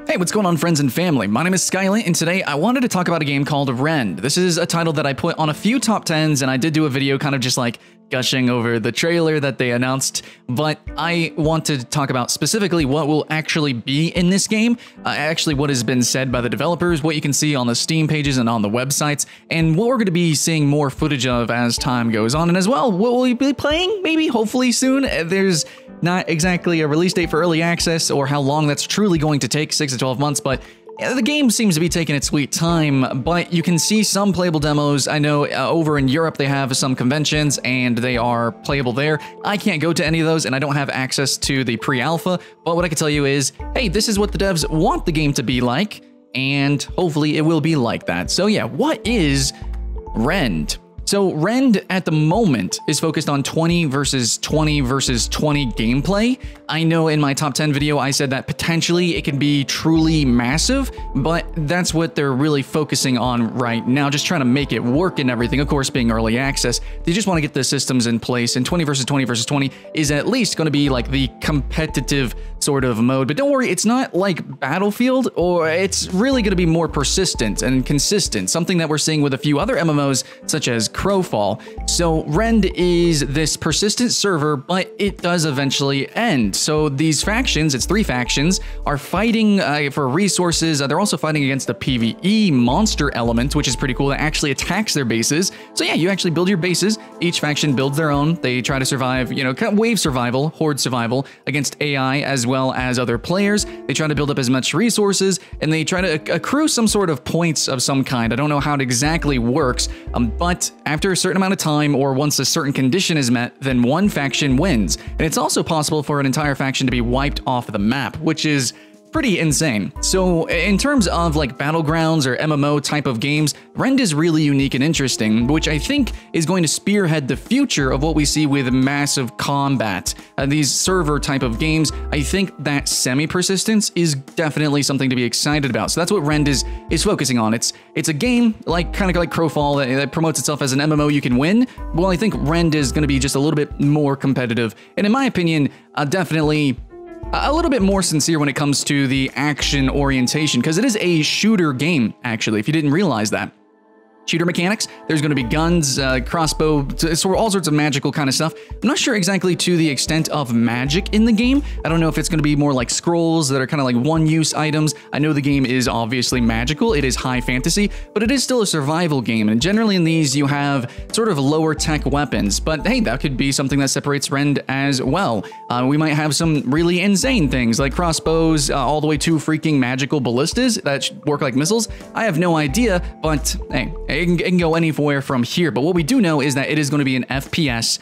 Hey, what's going on, friends and family? My name is Skylent, and today I wanted to talk about a game called Rend. This is a title that I put on a few top 10s, and I did do a video kind of just like gushing over the trailer that they announced, but I want to talk about specifically what will actually be in this game, actually what has been said by the developers, what you can see on the Steam pages and on the websites, and what we're going to be seeing more footage of as time goes on, and as well, what we'll be playing, maybe, hopefully soon. There's not exactly a release date for early access or how long that's truly going to take, 6 to 12 months, but the game seems to be taking its sweet time. But you can see some playable demos. I know over in Europe they have some conventions and they are playable there. I can't go to any of those and I don't have access to the pre-alpha, but what I can tell you is, hey, this is what the devs want the game to be like, and hopefully it will be like that. So yeah, what is Rend? So Rend at the moment is focused on 20 versus 20 versus 20 gameplay. I know in my top 10 video I said that potentially it could be truly massive, but that's what they're really focusing on right now, just trying to make it work and everything. Of course, being early access, they just want to get the systems in place, and 20 versus 20 versus 20 is at least going to be like the competitive sort of mode. But don't worry, it's not like Battlefield, or it's really going to be more persistent and consistent, something that we're seeing with a few other MMOs such as Crowfall. So Rend is this persistent server, but it does eventually end. So these factions, it's 3 factions, are fighting for resources. They're also fighting against the PvE monster element, which is pretty cool. That actually attacks their bases. So yeah, you actually build your bases. Each faction builds their own. They try to survive, you know, kind of wave survival, horde survival against AI as well as other players. They try to build up as much resources, and they try to accrue some sort of points of some kind. I don't know how it exactly works, but after a certain amount of time, or once a certain condition is met, then one faction wins. And it's also possible for an entire faction to be wiped off the map, which is pretty insane. So in terms of like battlegrounds or MMO type of games, Rend is really unique and interesting, which I think is going to spearhead the future of what we see with massive combat. These server type of games, I think that semi-persistence is definitely something to be excited about. So that's what Rend is focusing on. It's a game like kind of like Crowfall that promotes itself as an MMO you can win. Well, I think Rend is going to be just a little bit more competitive, and in my opinion, definitely a little bit more sincere when it comes to the action orientation, because it is a shooter game, actually, if you didn't realize that. Shooter mechanics, there's going to be guns, crossbow, all sorts of magical kind of stuff. I'm not sure exactly to the extent of magic in the game. I don't know if it's going to be more like scrolls that are kind of like one-use items. I know the game is obviously magical. It is high fantasy, but it is still a survival game. And generally in these, you have sort of lower tech weapons. But hey, that could be something that separates Rend as well. We might have some really insane things like crossbows, all the way to freaking magical ballistas that work like missiles. I have no idea, but hey, it can go anywhere from here. But what we do know is that it is going to be an FPS.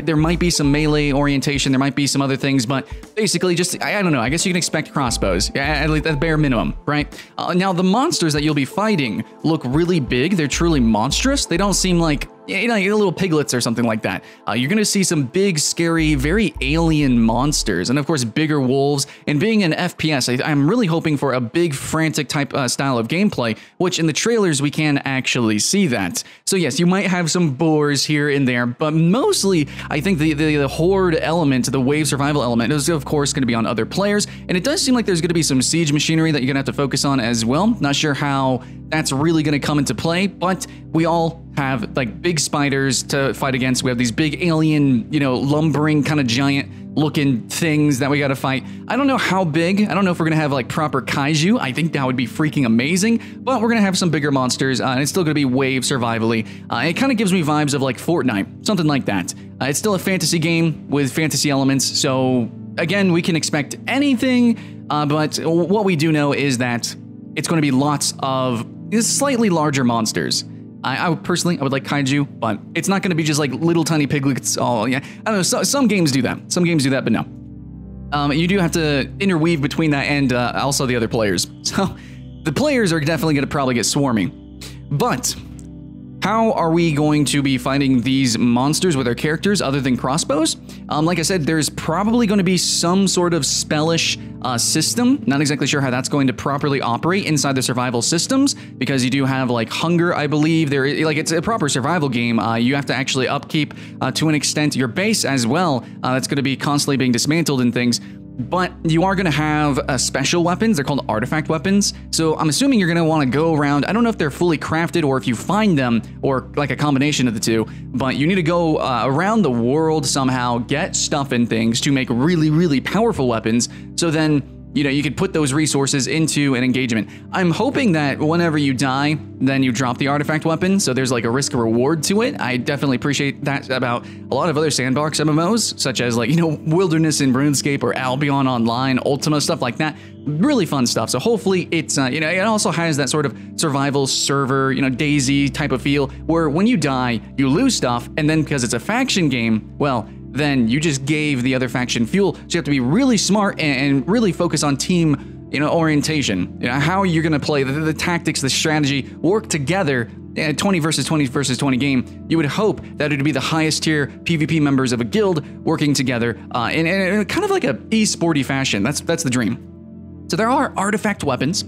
There might be some melee orientation, there might be some other things, but basically just, I don't know, I guess you can expect crossbows, at least at bare minimum, right? Now, the monsters that you'll be fighting look really big. They're truly monstrous. They don't seem like, you know, little piglets or something like that. You're going to see some big, scary, very alien monsters, and of course, bigger wolves. And being an FPS, I'm really hoping for a big, frantic type style of gameplay, which in the trailers, we can actually see that. So yes, you might have some boars here and there, but mostly, I think the horde element, the wave survival element, is of course going to be on other players, and it does seem like there's going to be some siege machinery that you're going to have to focus on as well. Not sure how that's really going to come into play, but we all have like big spiders to fight against. We have these big alien, you know, lumbering kind of giant looking things that we got to fight. I don't know how big. I don't know if we're going to have like proper kaiju. I think that would be freaking amazing, but we're going to have some bigger monsters, and it's still going to be wave survivally. It kind of gives me vibes of like Fortnite, something like that. It's still a fantasy game with fantasy elements. So again, we can expect anything, but what we do know is that it's going to be lots of slightly larger monsters. I personally would like kaiju, but it's not going to be just like little tiny piglets. Oh yeah, I don't know. Some games do that. Some games do that, but no. You do have to interweave between that and also the other players. So the players are definitely going to probably get swarming. But how are we going to be fighting these monsters with our characters other than crossbows? Like I said, there's probably going to be some sort of spellish system. Not exactly sure how that's going to properly operate inside the survival systems, because you do have like hunger, I believe. It's a proper survival game. You have to actually upkeep to an extent your base as well. That's going to be constantly being dismantled and things. but you are going to have special weapons. They're called artifact weapons. So I'm assuming you're going to want to go around. I don't know if they're fully crafted or if you find them or like a combination of the two, but you need to go around the world somehow, get stuff and things to make really, really powerful weapons. So then, you know, you could put those resources into an engagement. I'm hoping that whenever you die, then you drop the artifact weapon, so there's like a risk reward to it. I definitely appreciate that about a lot of other sandbox MMOs, such as like, you know, Wilderness in RuneScape or Albion Online, Ultima, stuff like that. Really fun stuff. So hopefully it's, you know, it also has that sort of survival server, you know, DayZ type of feel, where when you die, you lose stuff, and then because it's a faction game, well, then you just gave the other faction fuel. So you have to be really smart and really focus on team, you know, orientation. You know, how you're going to play the tactics, the strategy, work together. 20 versus 20 versus 20 game. You would hope that it would be the highest tier PvP members of a guild working together in kind of like a e-sporty fashion. That's the dream. So there are artifact weapons,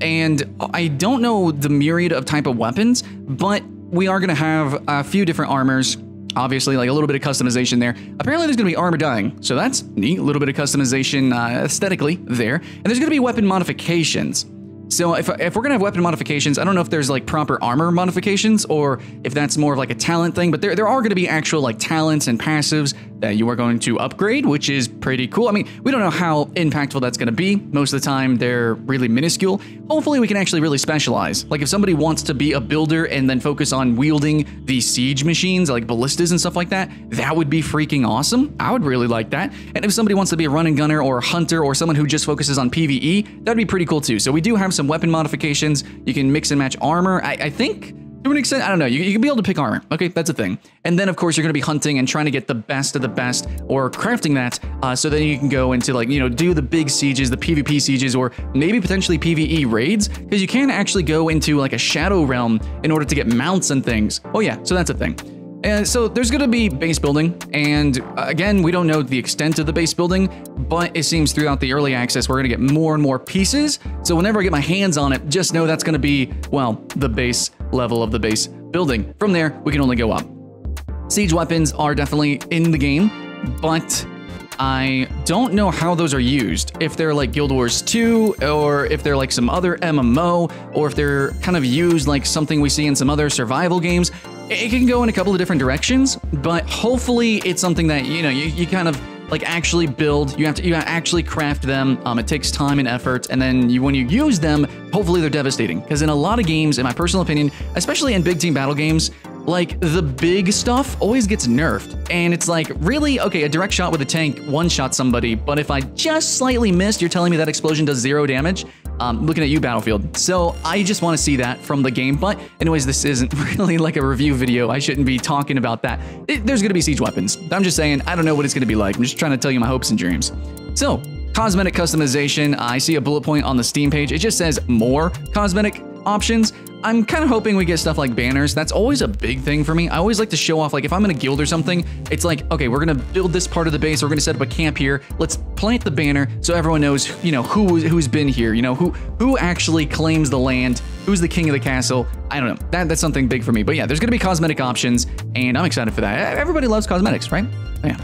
and I don't know the myriad of type of weapons, but we are going to have a few different armors. Obviously, like a little bit of customization there. Apparently, there's going to be armor dying, so that's neat. A little bit of customization aesthetically there. And there's going to be weapon modifications. So if we're going to have weapon modifications, I don't know if there's like proper armor modifications or if that's more of like a talent thing, but there are going to be actual like talents and passives that you are going to upgrade, which is pretty cool. I mean, we don't know how impactful that's going to be. Most of the time, they're really minuscule. Hopefully, we can actually really specialize. Like if somebody wants to be a builder and then focus on wielding the siege machines, like ballistas and stuff like that, that would be freaking awesome. I would really like that. And if somebody wants to be a run and gunner or a hunter or someone who just focuses on PvE, that'd be pretty cool too. So we do have some weapon modifications. You can mix and match armor. I think to an extent, I don't know, you can be able to pick armor. Okay, that's a thing. And then of course you're going to be hunting and trying to get the best of the best, or crafting that so then you can go into like, you know, do the big sieges, the PvP sieges, or maybe potentially PvE raids, because you can actually go into like a shadow realm in order to get mounts and things. Oh yeah, so that's a thing. And so there's going to be base building, and again, we don't know the extent of the base building, but it seems throughout the early access, we're going to get more and more pieces. So whenever I get my hands on it, just know that's going to be, well, the base level of the base building. From there, we can only go up. Siege weapons are definitely in the game, but I don't know how those are used. If they're like Guild Wars 2, or if they're like some other MMO, or if they're kind of used like something we see in some other survival games. It can go in a couple of different directions, but hopefully it's something that, you know, you kind of like actually build. You have to actually craft them. It takes time and effort, and then when you use them, hopefully they're devastating. Because in a lot of games, in my personal opinion, especially in big team battle games, like the big stuff always gets nerfed, and it's like, really? Okay, a direct shot with a tank one-shot somebody, but if I just slightly missed, you're telling me that explosion does 0 damage? Looking at you, Battlefield. So I just want to see that from the game, but anyways, this isn't really like a review video. I shouldn't be talking about that. There's going to be siege weapons. I'm just saying, I don't know what it's going to be like. I'm just trying to tell you my hopes and dreams. So, cosmetic customization. I see a bullet point on the Steam page. It just says more cosmetic options. I'm kind of hoping we get stuff like banners. That's always a big thing for me. I always like to show off, like if I'm in a guild or something, it's like, okay, we're going to build this part of the base. We're going to set up a camp here. Let's plant the banner so everyone knows, you know, who's been here, you know, who actually claims the land, who's the king of the castle. I don't know. That's something big for me. But yeah, there's going to be cosmetic options, and I'm excited for that. Everybody loves cosmetics, right? Yeah.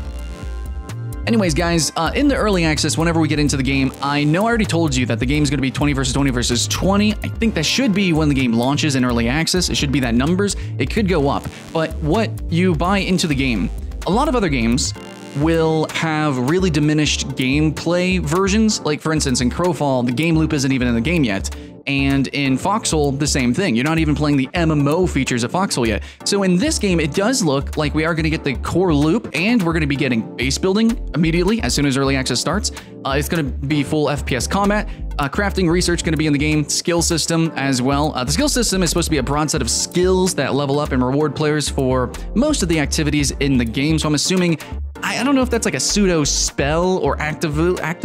Anyways, guys, in the early access, whenever we get into the game, I know I already told you that the game is going to be 20 versus 20 versus 20. I think that should be when the game launches in early access. It should be that numbers. It could go up. But what you buy into the game, a lot of other games will have really diminished gameplay versions. Like, for instance, in Crowfall, the game loop isn't even in the game yet. And in Foxhole, the same thing. You're not even playing the MMO features of Foxhole yet. So in this game, it does look like we are going to get the core loop, and we're going to be getting base building immediately as soon as early access starts. It's going to be full FPS combat. Crafting research going to be in the game. Skill system as well. The skill system is supposed to be a broad set of skills that level up and reward players for most of the activities in the game. So I'm assuming, I don't know if that's like a pseudo spell or active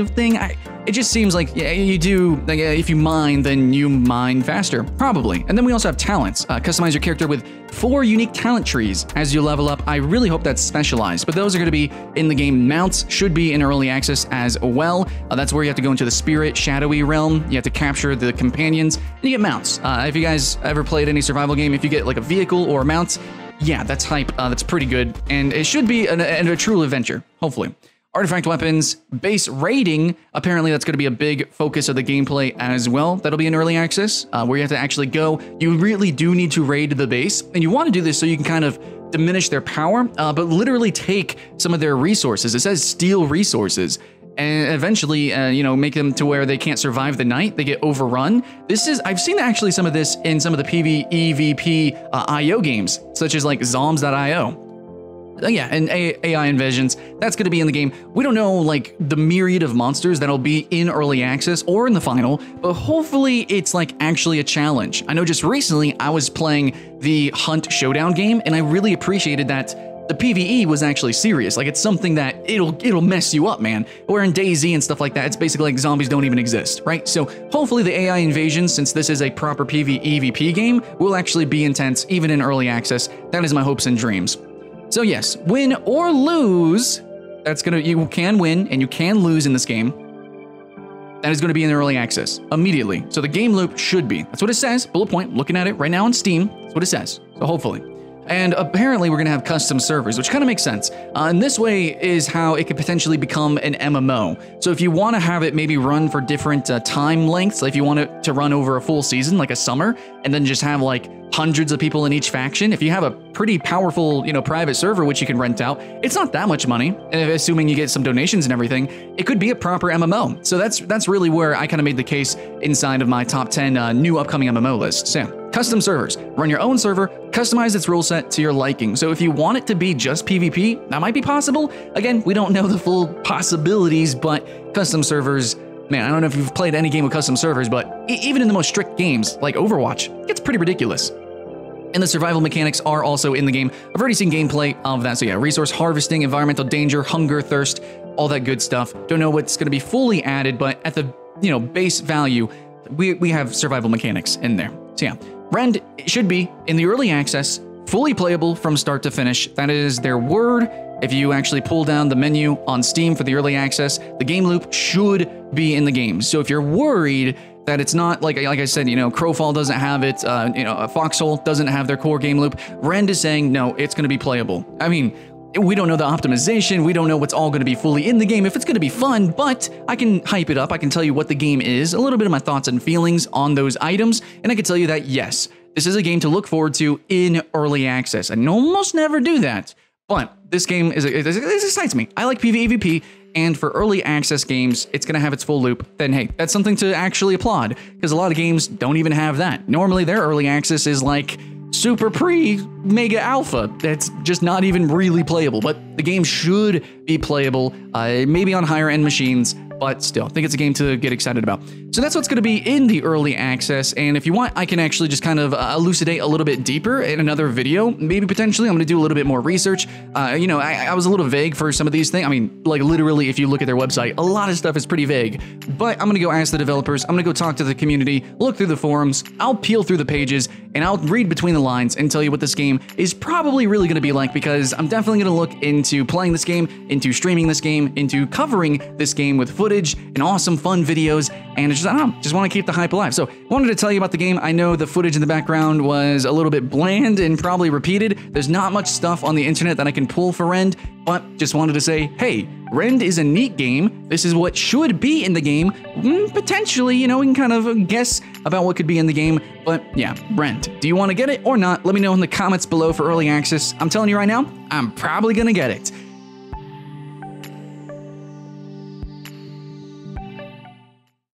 thing. It just seems like, yeah, you do, like, if you mine, then you mine faster, probably. And then we also have talents. Customize your character with 4 unique talent trees as you level up. I really hope that's specialized, but those are going to be in the game. Mounts should be in early access as well. That's where you have to go into the spirit, shadowy realm. You have to capture the companions, and you get mounts. If you guys ever played any survival game, if you get like a vehicle or mounts, yeah, that's hype. That's pretty good, and it should be a true adventure, hopefully. Artifact weapons, base raiding, apparently that's going to be a big focus of the gameplay as well. That'll be in early access, where you have to actually go. You really do need to raid the base, and you want to do this so you can kind of diminish their power, but literally take some of their resources. It says steal resources, and eventually, you know, make them to where they can't survive the night. They get overrun. I've seen actually some of this in some of the PvEVP IO games, such as like Zombs.io. Yeah, and AI invasions, that's going to be in the game. We don't know like the myriad of monsters that'll be in early access or in the final, but hopefully it's like actually a challenge. I know just recently I was playing the Hunt Showdown game, and I really appreciated that the PvE was actually serious. Like it's something that it'll mess you up, man. Or in DayZ and stuff like that, it's basically like zombies don't even exist, right? So hopefully the AI invasions, since this is a proper PvEVP game, will actually be intense even in early access. That is my hopes and dreams. So yes, win or lose, you can win and you can lose in this game. That is gonna be in early access immediately. So the game loop should be, that's what it says, bullet point, looking at it right now on Steam, that's what it says, so hopefully. And apparently we're gonna have custom servers, which kind of makes sense. And this way is how it could potentially become an MMO. So if you wanna have it maybe run for different time lengths, like if you want it to run over a full season, like a summer, and then just have like hundreds of people in each faction, if you have a pretty powerful, you know, private server which you can rent out, it's not that much money, assuming you get some donations and everything. It could be a proper MMO. So that's really where I kind of made the case inside of my top 10 new upcoming MMO list. So custom servers, run your own server, customize its rule set to your liking. So if you want it to be just PvP, that might be possible. Again, we don't know the full possibilities, but custom servers, man, I don't know if you've played any game with custom servers, but even in the most strict games like Overwatch, it gets pretty ridiculous. And the survival mechanics are also in the game. I've already seen gameplay of that. So yeah, resource harvesting, environmental danger, hunger, thirst, all that good stuff. Don't know what's going to be fully added, but at the, you know, base value, we have survival mechanics in there. So yeah, Rend should be in the early access, fully playable from start to finish. That is their word. If you actually pull down the menu on Steam for the early access, the game loop should be in the game. So if you're worried that it's not, like I said, you know, Crowfall doesn't have it, you know, Foxhole doesn't have their core game loop, Rend is saying, no, it's going to be playable. I mean, we don't know the optimization, we don't know what's all going to be fully in the game, if it's going to be fun, but I can hype it up, I can tell you what the game is, a little bit of my thoughts and feelings on those items, and I can tell you that, yes, this is a game to look forward to in early access. I almost never do that, but this game it excites me. I like PvEVP, and for early access games, it's going to have its full loop. Then hey, that's something to actually applaud, because a lot of games don't even have that. Normally their early access is like super pre-mega alpha. That's just not even really playable, but the game should be playable, maybe on higher end machines, but still, I think it's a game to get excited about. So that's what's going to be in the early access, and if you want, I can actually just kind of elucidate a little bit deeper in another video. Maybe potentially I'm going to do a little bit more research. You know, I was a little vague for some of these things. I mean, like literally, if you look at their website, a lot of stuff is pretty vague, but I'm going to go ask the developers, I'm going to go talk to the community, look through the forums, I'll peel through the pages, and I'll read between the lines and tell you what this game is probably really going to be like, because I'm definitely going to look into playing this game, into streaming this game, into covering this game with footage and awesome fun videos, and it's just, I don't know, just want to keep the hype alive. So wanted to tell you about the game. I know the footage in the background was a little bit bland and probably repeated. There's not much stuff on the internet that I can pull for Rend, but just wanted to say, hey, Rend is a neat game. This is what should be in the game. Potentially, you know, we can kind of guess about what could be in the game, but yeah, Rend. Do you want to get it or not? Let me know in the comments below for early access. I'm telling you right now, I'm probably gonna get it.